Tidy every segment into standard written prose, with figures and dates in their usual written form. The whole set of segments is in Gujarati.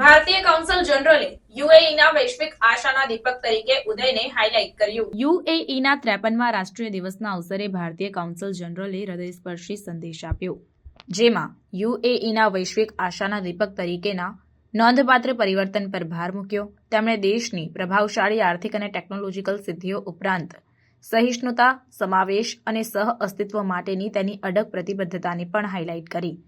ભારતીય કાઉન્સિલ જનરલે યુએઈના વૈશ્વિક આશાના દીપક તરીકે ઉદયને હાઇલાઇટ કર્યું। યુએઈના 53મા રાષ્ટ્રીય દિવસના અવસરે ભારતીય કાઉન્સિલ જનરલે હૃદયસ્પર્શી સંદેશ આપ્યો, જેમાં યુએઈના વૈશ્વિક આશાના દીપક તરીકેના નોંધપાત્ર પરિવર્તન પર ભાર મૂક્યો। તેમણે દેશની પ્રભાવશાળી આર્થિક અને ટેકનોલોજીકલ સિદ્ધિઓ ઉપરાંત સહિષ્ણુતા, સમાવેશ અને સહઅસ્તિત્વ માટેની તેની અડગ પ્રતિબદ્ધતાને પણ હાઇલાઇટ કરી।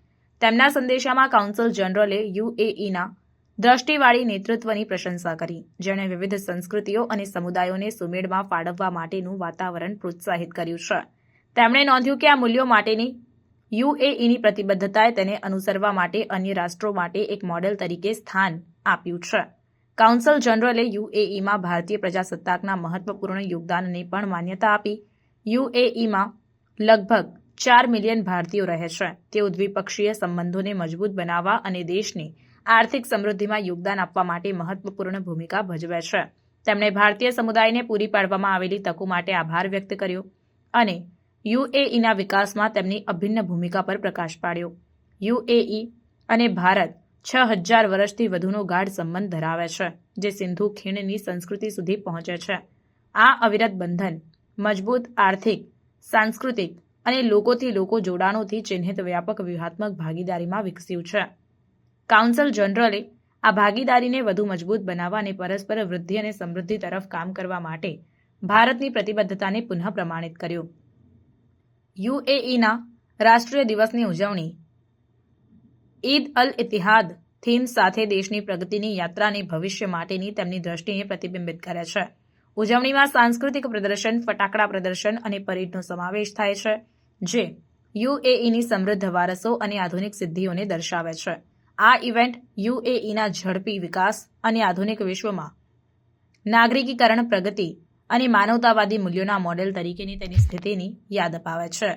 તેમના સંદેશામાં કાઉન્સિલ જનરલે યુએઈના દ્રષ્ટિવાળી નેતૃત્વની પ્રશંસા કરી, જેણે વિવિધ સંસ્કૃતિઓ અને સમુદાયોને સુમેળમાં ફાળવવા માટેનું વાતાવરણ પ્રોત્સાહિત કર્યું છે। તેમણે નોંધ્યું કે આ મૂલ્યો માટેની યુએઈની પ્રતિબદ્ધતાએ તેને અનુસરવા માટે અન્ય રાષ્ટ્રો માટે એક મોડેલ તરીકે સ્થાન આપ્યું છે। કાઉન્સિલ જનરલે યુએઈમાં ભારતીય પ્રજાસત્તાકના મહત્વપૂર્ણ યોગદાનને પણ માન્યતા આપી। યુએઈમાં લગભગ 4 મિલિયન ભારતીયો રહે છે। તેઓ દ્વિપક્ષીય સંબંધોને મજબૂત બનાવવા અને દેશની આર્થિક સમૃદ્ધિમાં યોગદાન આપવા માટે મહત્વપૂર્ણ ભૂમિકા ભજવે છે। તેમણે ભારતીય સમુદાયને પૂરી પાડવામાં આવેલી તકો માટે આભાર વ્યક્ત કર્યો અને યુએઈના વિકાસમાં તેમની અભિન્ન ભૂમિકા પર પ્રકાશ પાડ્યો। યુએઈ અને ભારત 6000 વર્ષથી વધુનો ગાઢ સંબંધ ધરાવે છે, જે સિંધુ ખીણની સંસ્કૃતિ સુધી પહોંચે છે। આ અવિરત બંધન મજબૂત આર્થિક, સાંસ્કૃતિક અને લોકોથી લોકો જોડાણોથી ચિહ્નિત વ્યાપક વ્યૂહાત્મક ભાગીદારીમાં વિકસ્યું છે। કાઉન્સિલ જનરલે આ ભાગીદારીને વધુ મજબૂત બનાવવા અને પરસ્પર વૃદ્ધિ અને સમૃદ્ધિ તરફ કામ કરવા માટે ભારતની પ્રતિબદ્ધતાને પુનઃ પ્રમાણિત કર્યો। યુએઈના રાષ્ટ્રીય દિવસની ઉજવણી ઈદ અલ ઇતિહાદ થીમ સાથે દેશની પ્રગતિની યાત્રાને ભવિષ્ય માટેની તેમની દ્રષ્ટિને પ્રતિબિંબિત કરે છે। ઉજવણીમાં સાંસ્કૃતિક પ્રદર્શન, ફટાકડા પ્રદર્શન અને પરેડનો સમાવેશ થાય છે, જે યુએઈની સમૃદ્ધ વારસો અને આધુનિક સિદ્ધિઓને દર્શાવે છે। આ ઇવેન્ટ યુએઈના ઝડપી વિકાસ અને આધુનિક વિશ્વમાં નાગરિકીકરણ, પ્રગતિ અને માનવતાવાદી મૂલ્યોના મોડેલ તરીકેની તેની સ્થિતિની યાદ અપાવે છે।